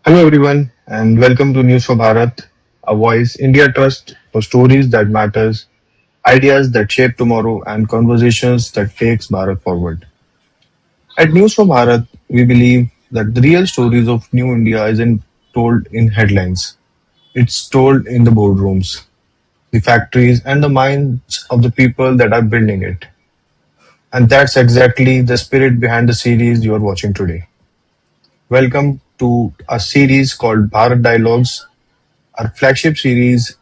Hello, everyone, and welcome to News for Bharat, a voice India trusts for stories that matters, ideas that shape tomorrow, and conversations that takes Bharat forward. At News for Bharat, we believe that the real stories of New India isn't told in headlines. It's told in the boardrooms, the factories, and the minds of the people that are building it. And that's exactly the spirit behind the series you are watching today. Welcome to a series called Bharat Dialogues, our flagship series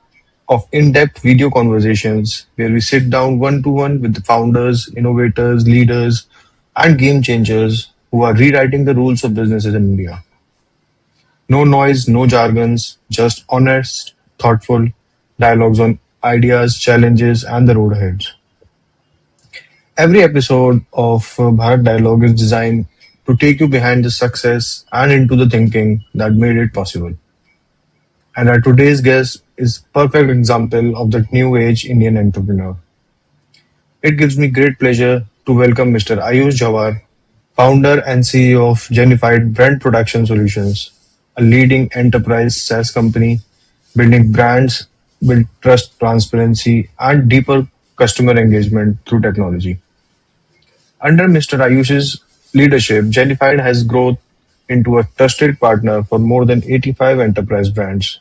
of in depth video conversations where we sit down one to one with the founders, innovators, leaders, and game changers who are rewriting the rules of businesses in India. No noise, no jargons, just honest, thoughtful dialogues on ideas, challenges, and the road ahead. Every episode of Bharat Dialogue is designed to take you behind the success and into the thinking that made it possible. And our today's guest is perfect example of that new age Indian entrepreneur. It gives me great pleasure to welcome Mr. Ayush Jhawar, founder and CEO of Genefied Brand Production Solutions, a leading enterprise SaaS company building brands, build trust, transparency, and deeper customer engagement through technology. Under Mr. Ayush's leadership, Genified has grown into a trusted partner for more than 85 enterprise brands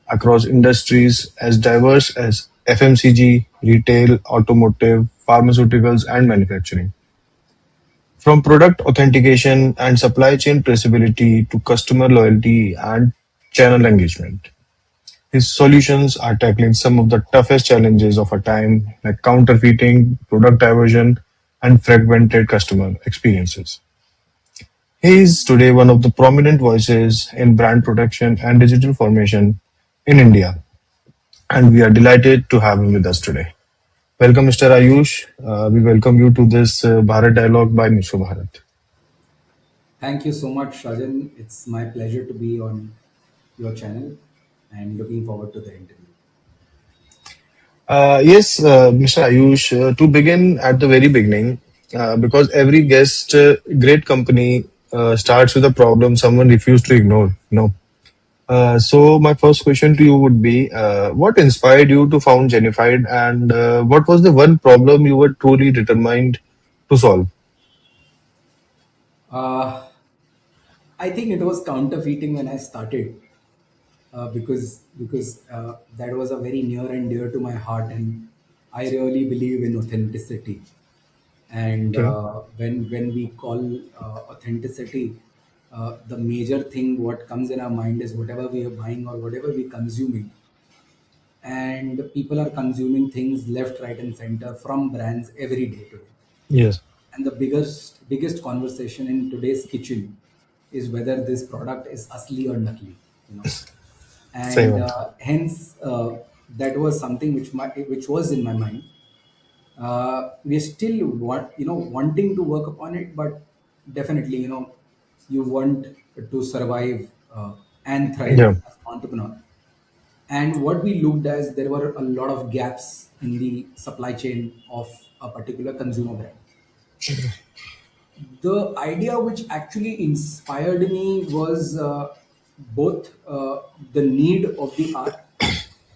across industries as diverse as FMCG, retail, automotive, pharmaceuticals, and manufacturing. From product authentication and supply chain traceability to customer loyalty and channel engagement. His solutions are tackling some of the toughest challenges of our time, like counterfeiting, product diversion, and fragmented customer experiences. He is today one of the prominent voices in brand protection and digital formation in India, and we are delighted to have him with us today. Welcome, Mr. Ayush. We welcome you to this Bharat Dialogue by Nisho Bharat. Thank you so much, Rajan. It's my pleasure to be on your channel and looking forward to the interview. Yes, Mr. Ayush, to begin at the very beginning, because every guest, great company starts with a problem someone refused to ignore. No. So my first question to you would be, what inspired you to found Genified, and what was the one problem you were truly determined to solve? Uh, I think it was counterfeiting when I started because that was a very near and dear to my heart, and I really believe in authenticity. And Okay. when we call authenticity, the major thing what comes in our mind is whatever we are buying or whatever we consuming, and people are consuming things left, right, and center from brands every day today. Yes. And the biggest conversation in today's kitchen is whether this product is asli or nakli, you know. Same. And hence that was something which was in my mind. We still wanting to work upon it, but definitely, you want to survive and thrive Yeah. as an entrepreneur. And what we looked as, there were a lot of gaps in the supply chain of a particular consumer brand. The idea which actually inspired me was both the need of the art,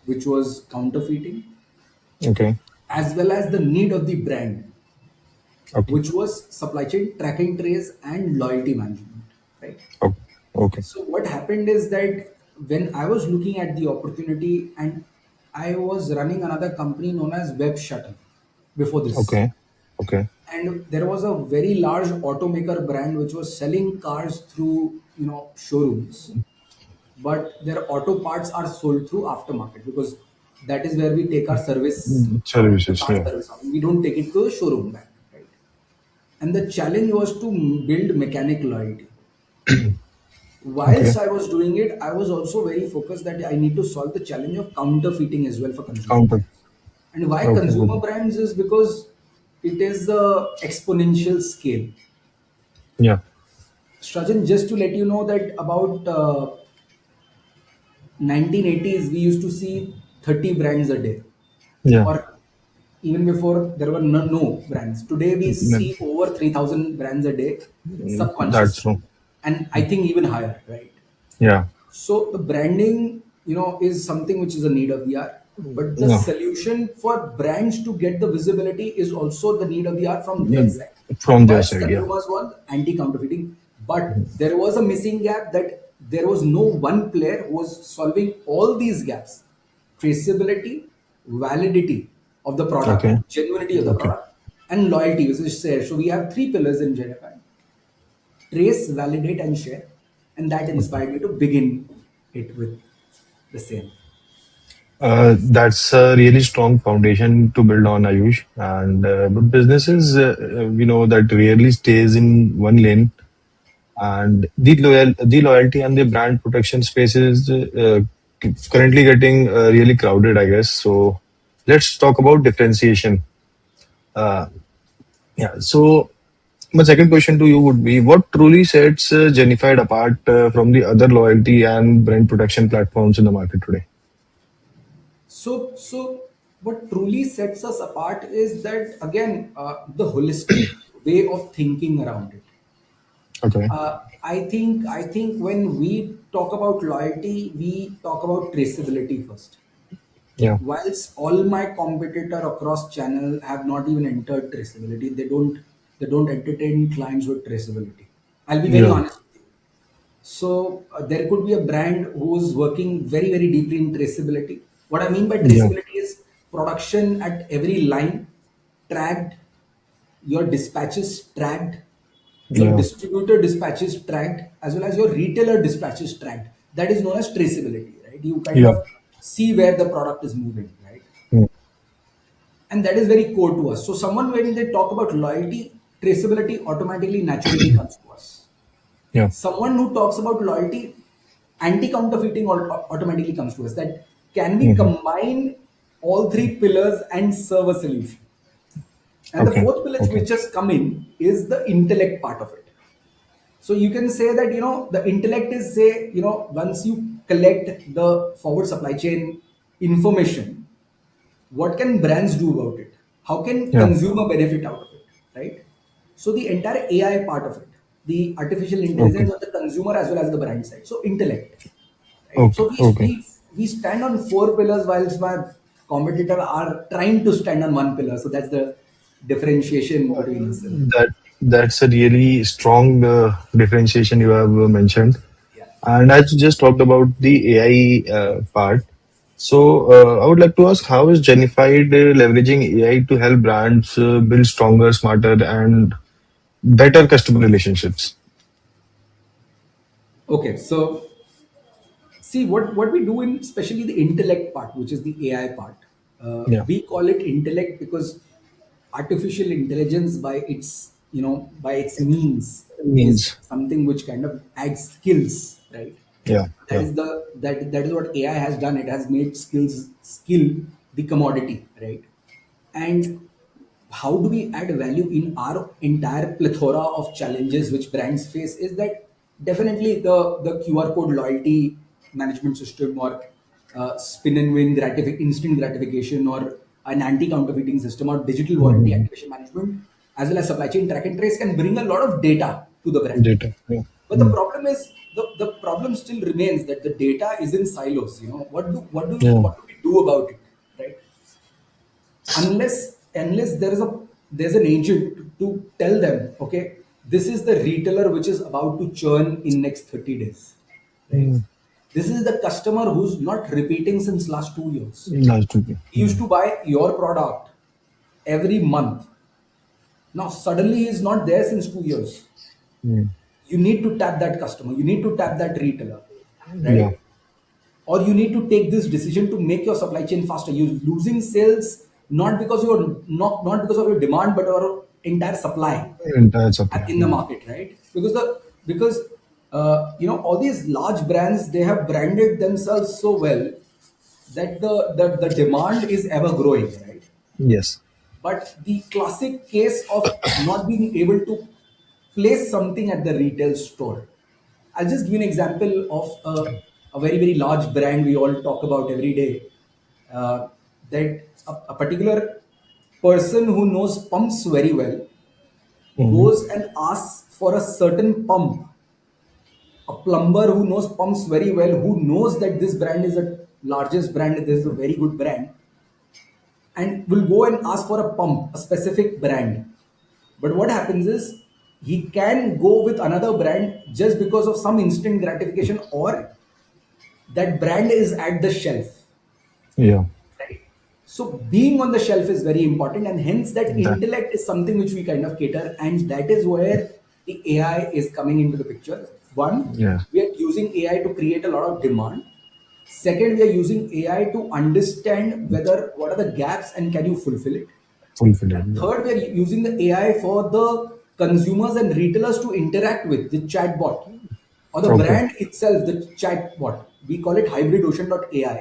which was counterfeiting, Okay. as well as the need of the brand, Okay. which was supply chain tracking, trace, and loyalty management, right? Okay. Okay. So what happened is that when I was looking at the opportunity, and I was running another company known as Web Shuttle before this, Okay. Okay. and there was a very large automaker brand which was selling cars through showrooms, but their auto parts are sold through aftermarket because that is where we take our service, the Services. car Yeah. service on. We don't take it to a showroom back, right? And the challenge was to build mechanic loyalty. Okay. Whilst I was doing it, I was also very focused that I need to solve the challenge of counterfeiting as well for consumer Counter. brands. And why Okay. consumer Good. brands is because it is the exponential scale. Yeah. Strajan, just to let you know that about 1980s, we used to see 30 brands a day, Yeah. or even before there were no brands. Today we Mm, see over 3,000 brands a day That's subconsciously, true. and I think even higher, right? Yeah. So the branding, is something which is a need of the hour. But the Yeah. solution for brands to get the visibility is also the need of the hour from their side. From their First, side, yeah. consumers want anti-counterfeiting, but there was a missing gap that there was no one player who was solving all these gaps: traceability, validity of the Okay. product, genuinity of the Okay. product, and loyalty, which is share. So we have three pillars in Genefied: trace, validate, and share. And that inspired me to begin it with the same. That's a really strong foundation to build on, Ayush. And but businesses, we know that rarely stays in one lane, and the loyalty and the brand protection space is currently getting really crowded, I guess. So let's talk about differentiation. Uh, yeah. So my second question to you would be: what truly sets Genified apart from the other loyalty and brand protection platforms in the market today? So what truly sets us apart is that, again, the holistic way of thinking around it. Okay. I think when we talk about loyalty, we talk about traceability first. Yeah. Whilst all my competitor across channel have not even entered traceability, they don't entertain clients with traceability. I'll be very Yeah. honest with you. So there could be a brand who's working very, very deeply in traceability. What I mean by Yeah. traceability is production at every line tracked, your dispatches tracked, your Yeah. distributor dispatches tracked, as well as your retailer dispatches tracked. That is known as traceability, right? You kind Yeah. of see where the product is moving, right? Mm. And that is very core to us. So someone, when they talk about loyalty, traceability automatically naturally comes to us. Yeah. Someone who talks about loyalty, anti-counterfeiting automatically comes to us. That can we Hmm. combine all three pillars and serve a solution? And the Okay. fourth pillar Okay. which has come in is the intellect part of it. So you can say that, the intellect is, say, once you collect the forward supply chain information, what can brands do about it? How can Yeah. consumer benefit out of it, right? So the entire AI part of it, the artificial Okay. intelligence of the consumer as well as the brand side. So intellect, right? Okay. So we Okay. we, we stand on four pillars, whilst my competitor are trying to stand on one pillar. So that's the differentiation between us. That that's a really strong differentiation you have mentioned. Yeah. And as you just talked about the AI part, so I would like to ask, how is Genified leveraging AI to help brands build stronger, smarter, and better customer relationships? Okay. So see what we do in, especially the intellect part, which is the AI part. Yeah. We call it intellect because artificial intelligence, by its means, is Means. something which kind of adds skills, right? Yeah. That Yeah. is that is what AI has done. It has made skill the commodity, right? And how do we add value in our entire plethora of challenges which brands face is that definitely the QR code loyalty management system, or spin and win instant gratification, or an anti-counterfeiting system, or digital warranty Mhm. activation management, as well as supply chain track and trace, can bring a lot of data to the brand. Data. Yeah. But the problem is, the problem still remains that the data is in silos. Yeah. What do we do about it, right? Unless there's an agent to tell them, okay, this is the retailer which is about to churn in next 30 days, right? Mm. This is the customer who's not repeating since last 2 years. Nice to be. He used to buy your product every month. Now suddenly he's not there since 2 years. Mm. You need to tap that customer, you need to tap that retailer, Yeah. right? Or you need to take this decision to make your supply chain faster. You're losing sales not because you're not because of your demand, but your entire supply Entire supply. in the Yeah. market, right? Because all these large brands, they have branded themselves so well that the demand is ever growing, right? Yes. But the classic case of not being able to place something at the retail store. I'll just give you an example of a very, very large brand we all talk about every day. That a particular person who knows pumps very well Mhm. goes and asks for a certain pump a plumber who knows pumps very well, who knows that this brand is the largest brand, this is a very good brand, and will go and ask for a pump, a specific brand. But what happens is he can go with another brand just because of some instant gratification, or that brand is at the shelf, Yeah. right? So being on the shelf is very important, and hence that That. intellect is something which we kind of cater, and that is where the AI is coming into the picture. One, Yeah. we are using AI to create a lot of demand. Second, we are using AI to understand whether what are the gaps and can you fulfill it. Fulfilling. Yeah. Third, we are using the AI for the consumers and retailers to interact with the chatbot or the Okay. brand itself, the chatbot. We call it hybridocean.ai.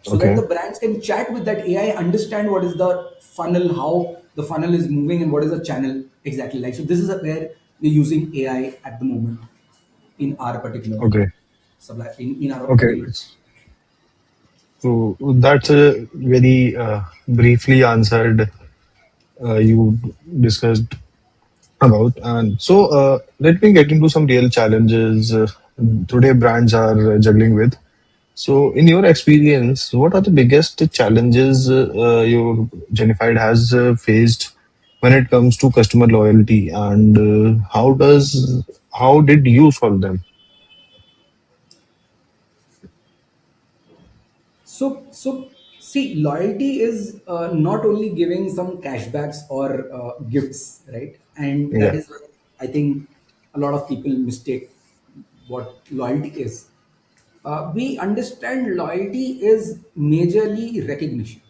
So that Okay. the brands can chat with that AI, understand what is the funnel, how the funnel is moving, and what is the channel exactly like. So this is where we're using AI at the moment in our particular Okay. supply in our Okay. particular. So that's a very briefly answered. You discussed about. And so let me get into some real challenges today brands are juggling with. So, in your experience, what are the biggest challenges your Genified has faced when it comes to customer loyalty, and how did you solve them? So see, loyalty is not only giving some cashbacks or gifts, right? And that Yeah. is, I think, a lot of people mistake what loyalty is. We understand loyalty is majorly recognition.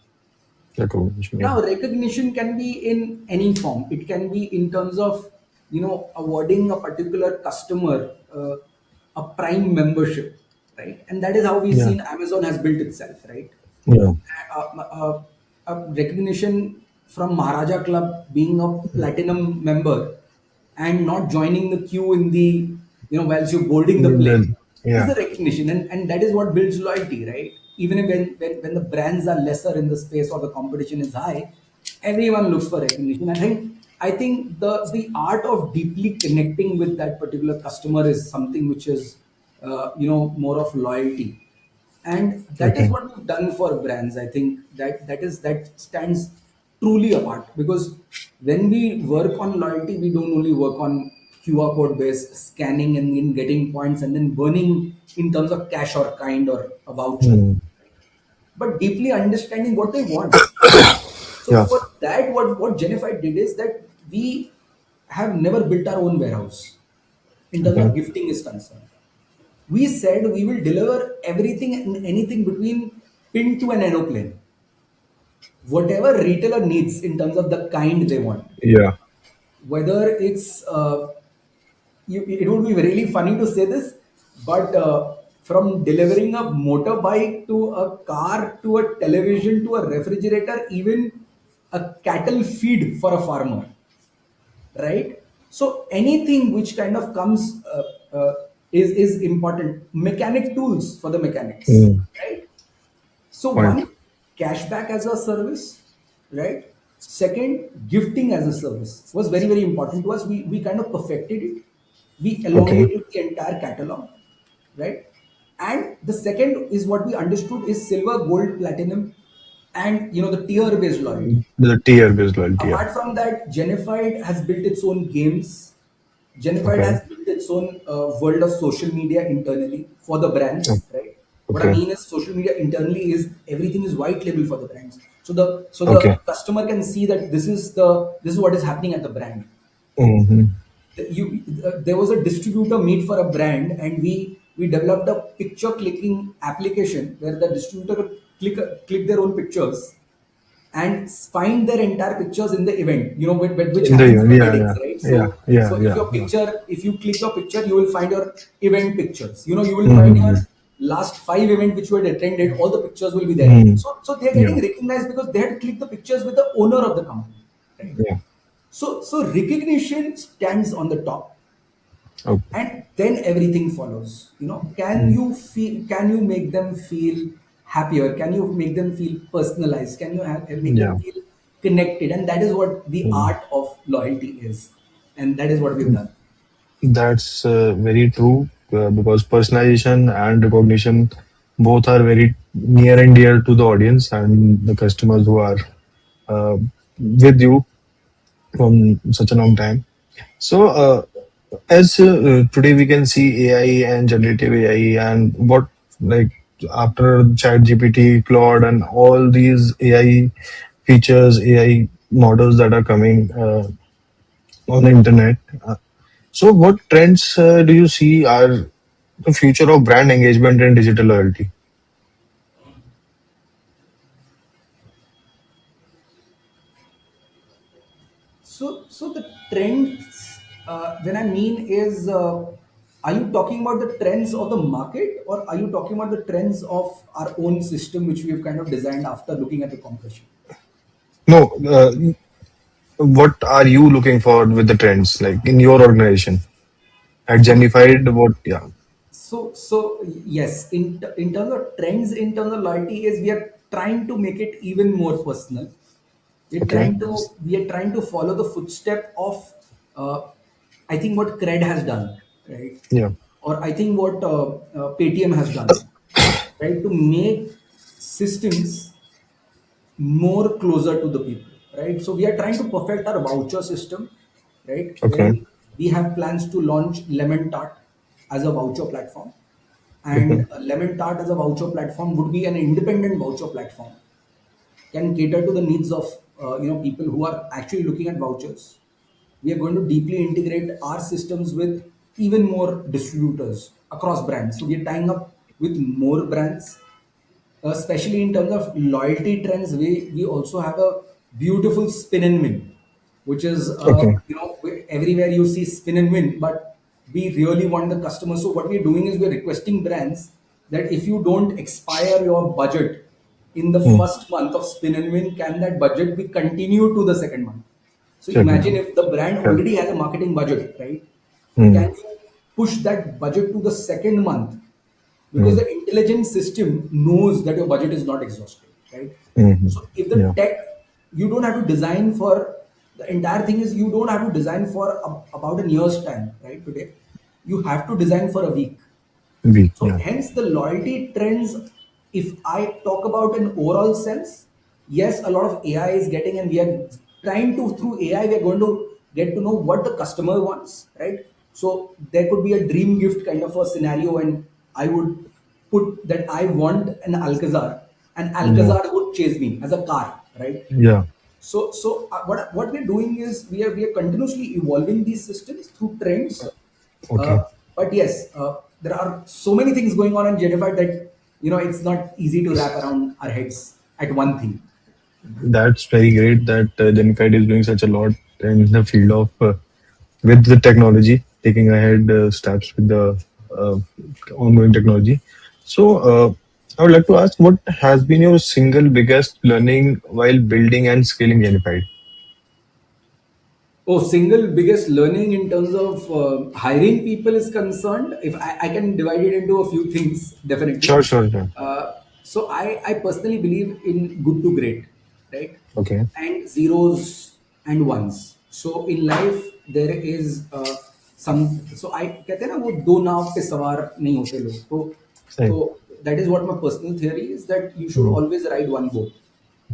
Recognition. Yeah. Now, recognition can be in any form. It can be in terms of, awarding a particular customer a prime membership, right? And that is how we've Yeah. seen Amazon has built itself, right? Yeah. A recognition from Maharaja Club being a platinum member and not joining the queue in the, whilst you're boarding the Well, plane is yeah. the recognition. And that is what builds loyalty, right? Even if when the brands are lesser in the space or the competition is high, everyone looks for recognition. I think the art of deeply connecting with that particular customer is something which is more of loyalty, and that is Okay. what we've done for brands. I think that stands truly apart, because when we work on loyalty, we don't only work on QR code based scanning and in getting points and then burning in terms of cash or kind or a voucher, Hmm. but deeply understanding what they want. So Yeah. for that, what Genefied did is that we have never built our own warehouse in terms Okay. of gifting is concerned. We said we will deliver everything and anything between pin to an aeroplane, whatever retailer needs in terms of the kind they want. Yeah. Whether it's it would be really funny to say this, but from delivering a motorbike to a car to a television to a refrigerator, even a cattle feed for a farmer, right? So anything which kind of comes is important. Mechanic tools for the mechanics, Hmm. right? So Point. one, cashback as a service, right? Second, gifting as a service was very very important to us. We kind of perfected it. We Okay. elongated the entire catalog, right? And the second is what we understood is silver, gold, platinum, and the tier based loyalty. The tier based loyalty. Yeah. Apart from that, Genified has built its own games. Genified Okay. has built its own world of social media internally for the Oh, brands, right? What I okay. mean is social media internally is everything is white label for the brands. So the Okay. customer can see that this is what is happening at the brand. Hmm. There was a distributor meet for a brand, and we developed a picture clicking application where the distributor could click their own pictures and find their entire pictures in the event, which In the happens event. for Yeah. weddings, Yeah. right? Yeah. So Yeah. if Yeah. your Yeah. picture, if you click your picture, you will find your event pictures. You will find your Hmm. last 5 events which you had attended, all the pictures will be there. Hmm. So they're Yeah. getting recognized because they had clicked the pictures with the owner of the company, right? Yeah. So recognition stands on the top, Okay. and then everything follows. Mm. Can you make them feel happier? Can you make them feel personalized? Can you make them Yeah. feel connected? And that is what the Mm. art of loyalty is, and that is what we've done. That's very true. because personalization and recognition both are very near and dear to the audience and the customers who are uh, with you from such a long time. So, as today we can see AI and generative AI and what like after ChatGPT, Claude, and all these AI features, AI models that are coming on the internet. So, what trends do you see are the future of brand engagement and digital loyalty? So the trends, when I mean is, are you talking about the trends of the market, or are you talking about the trends of our own system, which we have kind of designed after looking at the competition? No, what are you looking for with the trends like in your organization at Okay. Genified? What? Yeah. So yes, in terms of trends, in terms of loyalty, is we are trying to make it even more personal. Okay. We are trying to follow the footstep of, uh, I think what Cred has done, right? Yeah. Or I think what Paytm has done, right? To make systems more closer to the people, right? So we are trying to perfect our voucher system, right? Okay. Wherein we have plans to launch Lemon Tart as a voucher platform, Okay. and Lemon Tart as a voucher platform would be an independent voucher platform, can cater to the needs of people who are actually looking at vouchers. We are going to deeply integrate our systems with even more distributors across brands. So we are tying up with more brands, especially in terms of loyalty trends. We also have a beautiful spin and win, which is Okay. everywhere you see spin and win, but we really want the customer. So what we're doing is we're requesting brands that if you don't expire your budget in the Mm. first month of spin and win, can that budget be continued to the second month? So Second. imagine if the brand Yeah. already has a marketing budget, right? Mm. Can you push that budget to the second month, because Mm. the intelligent system knows that your budget is not exhausted, right? Mhm. So if the Yeah. tech, you don't have to design for, the entire thing is you don't have to design for about a year's time, right? Today you have to design for a week. Weak. So Yeah. hence the loyalty trends, if I talk about an overall sense, yes, a lot of AI is getting, and we are trying to, through AI, we are going to get to know what the customer wants, right? So there could be a dream gift kind of a scenario, and I would put that I want an Alcazar, and Yeah. Alcazar would chase me as a car, right? Yeah. What we're doing is we are continuously evolving these systems through trends. Okay. But yes, there are so many things going on in Genified that it's not easy to wrap around our heads at one thing. That's very great that Genified is doing such a lot in the field of with the technology, taking ahead steps with the uh, ongoing technology. So, I would like to ask, what has been your single biggest learning while building and scaling Genified? Oh, single biggest learning in terms of hiring people is concerned, if I can divide it into a few things, definitely. Sure, sure, sure. So I personally believe in good to great, right? Okay. And zeros and ones. So in life there is some. So I कहते हैं ना वो दो नाव पे सवार नहीं होते लोग. तो Same. that is what my personal theory is, that you should Mm. always ride one boat.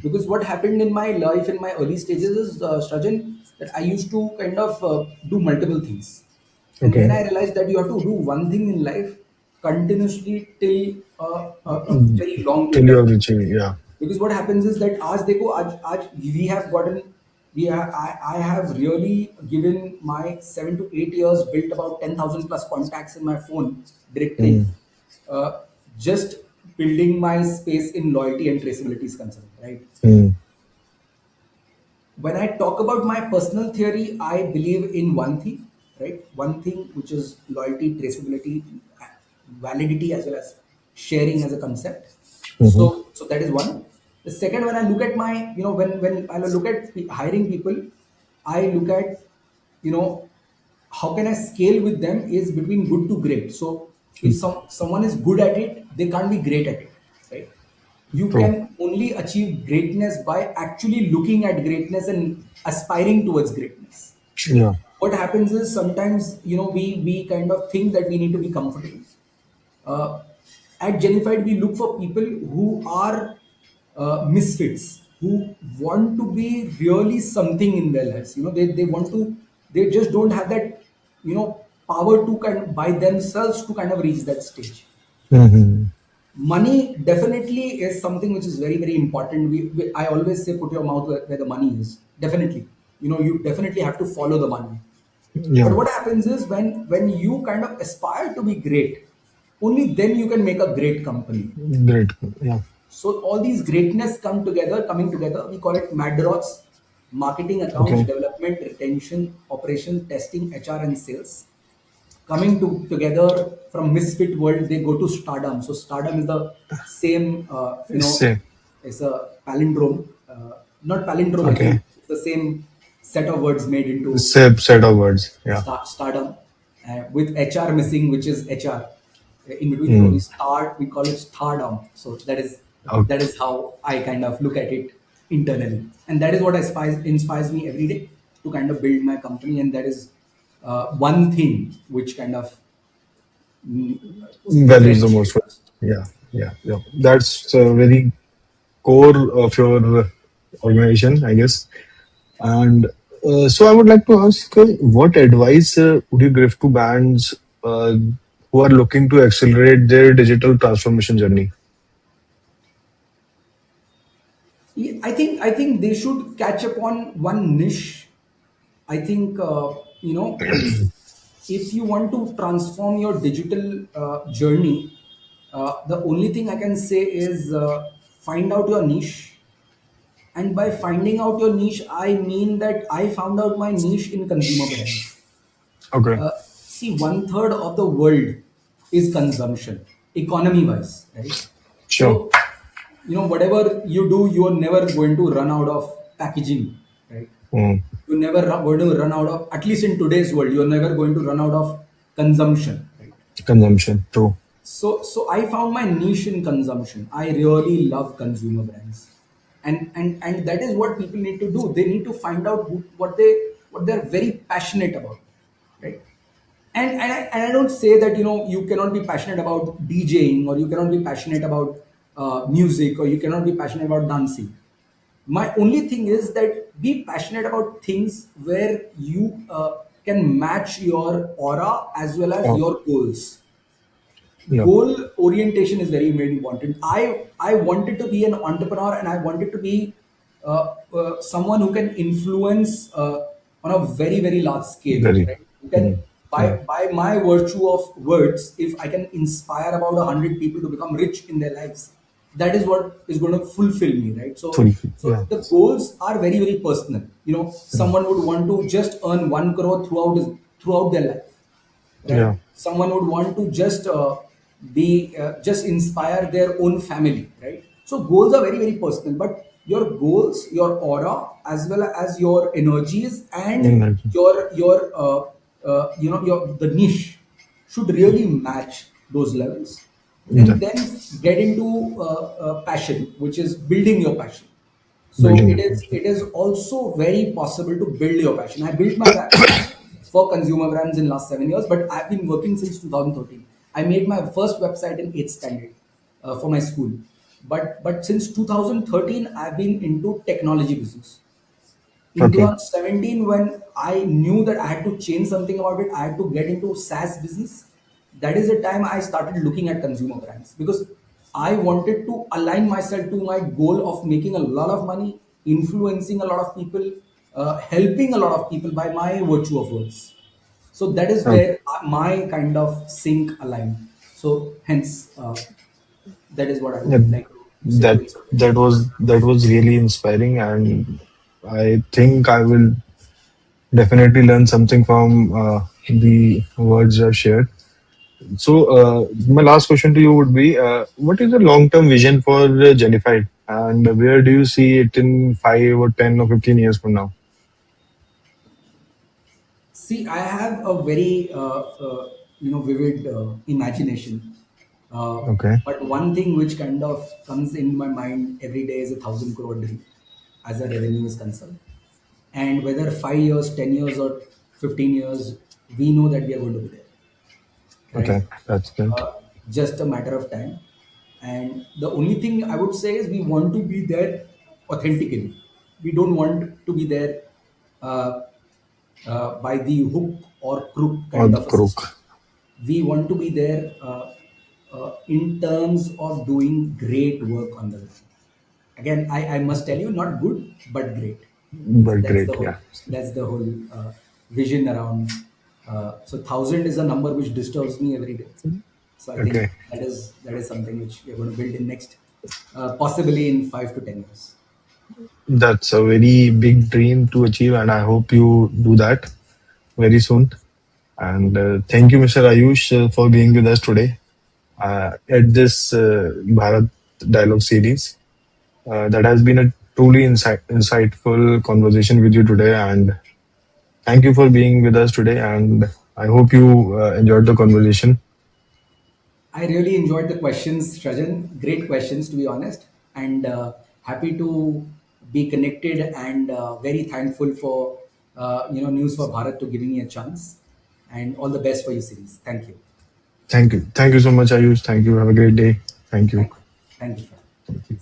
Because what happened in my life in my early stages is, Srajan, that I used to kind of do multiple things, and then Okay. I realized that you have to do one thing in life continuously till a Mm. very long Till period you of have time. reached, yeah. Because what happens is that आज we have gotten, I have really given my 7 to 8 years, built about 10,000 plus contacts in my phone directory, Mm. uh, just building my space in loyalty and traceability is concerned, right? Mm. When I talk about my personal theory, I believe in one thing, right? One thing, which is loyalty, traceability, validity, as well as sharing as a concept. Mm-hmm. So that is one. The second, when I look at my, when I look at hiring people, I look at, you know, how can I scale with them is between good to great. So if someone is good at it, they can't be great at it, right? You True. can only achieve greatness by actually looking at greatness and aspiring towards greatness. Yeah. what happens is sometimes, we kind of think that we need to be comfortable. uh, at Genified, we look for people who are misfits, who want to be really something in their lives. They want to, they just don't have that, power to kind of by themselves to kind of reach that stage. Hmm. Money definitely is something which is very, very important. I always say, put your mouth where the money is. Definitely, you definitely have to follow the money. But Yeah, what happens is when you kind of aspire to be great, only then you can make a great company. great. Yeah. So all these greatness coming together. We call it MADROTS: marketing, accounts, Okay. development, retention, operation, testing, HR, and sales. Coming together from misfit world, they go to stardom. So stardom is the same, Same. it's a palindrome. Not palindrome, I think Okay. it's the same set of words made into Same set of words. Yeah. stardom, with HR missing, which is HR in between. So we Mm. start, we call it stardom. So that Okay. is how I kind of look at it internally, and that is what inspires me every day to kind of build my company. And that is one thing which kind of mm, Values the most. differentiate us. Yeah. Yeah. Yeah. That's a very core of your organization, I guess. And so I would like to ask, what advice would you give to brands uh, who are looking to accelerate their digital transformation journey? Yeah, I think they should catch up on one niche. I think, if you want to transform your digital journey, the only thing I can say is, find out your niche. And by finding out your niche, I mean that I found out my niche in consumer brands. Okay. Uh, See, one third of the world is consumption, economy wise, right? Sure. So, whatever you do, you are never going to run out of packaging, right? Mm. You're never going to run out of, at least in today's world, you're never going to run out of consumption, right? Consumption. True. So I found my niche in consumption. I really love consumer brands, and that is what people need to do. They need to find out what they're very passionate about, right? And I don't say that, you cannot be passionate about DJing, or you cannot be passionate about music, or you cannot be passionate about dancing. My only thing is that be passionate about things where you can match your aura as well as Oh, your goals. yeah. Goal orientation is very, very important. I wanted to be an entrepreneur, and I wanted to be someone who can influence on a very, very large scale, Very. right? Who can, Mm. Yeah. by my virtue of words, if I can inspire about 100 people to become rich in their lives, that is what is going to fulfill me, right? So Fulfill. so Yeah. the goals are very, very personal. Mm. Someone would want to just earn 1 crore throughout their life, right? Yeah. Someone would want to just inspire their own family, right? So goals are very, very personal, but your goals, your aura, as well as your energies, and Energy. your the niche should really match those levels. And That then get into passion, which is building your passion. So building it a is function. it is also very possible to build your passion. I built my passion for consumer brands in last 7 years, but I've been working since 2013. I made my first website in 8th standard for my school, but since 2013 I've been into technology business. In Okay. 2017, when I knew that I had to change something about it, I had to get into SaaS business. That is the time I started looking at consumer brands, because I wanted to align myself to my goal of making a lot of money, influencing a lot of people, helping a lot of people by my virtue of words. So that is Okay. where my kind of sync aligned. So hence, that is what I Yeah, would like to say to inspire people. that was really inspiring, and I think I will definitely learn something from the words you have shared. So, my last question to you would be: what is the long-term vision for Genified, and where do you see it in 5 or 10 or 15 years from now? See, I have a very vivid imagination, Okay. but one thing which kind of comes in my mind every day is 1,000 crore dream, as a revenue is concerned. And whether 5 years, 10 years, or 15 years, we know that we are going to be there, Okay, right? that's good. uh, just a matter of time. And the only thing I would say is we want to be there authentically. We don't want to be there uh, by the hook or crook Or kind the of a system. crook. We want to be there in terms of doing great work on the ground. Again, I must tell you, not good, but great. So But that's great, the yeah. whole vision around. So thousand is a number which disturbs me every day. So I think Okay. that is something which we are going to build in next, possibly in 5 to 10 years. That's a very big dream to achieve, and I hope you do that very soon. And thank you, Mr. Ayush, for being with us today at this Bharat Dialogue series. That has been a truly insightful conversation with you today, and thank you for being with us today. And I hope you enjoyed the conversation. I really enjoyed the questions, Shajan. Great questions, to be honest, and happy to be connected, and very thankful for News for Bharat to giving me a chance, and all the best for your series. Thank you. Thank you. Thank you so much, Ayush. Thank you. Have a great day. Thank you. Thank you. Thank you, Shajan. Thank you.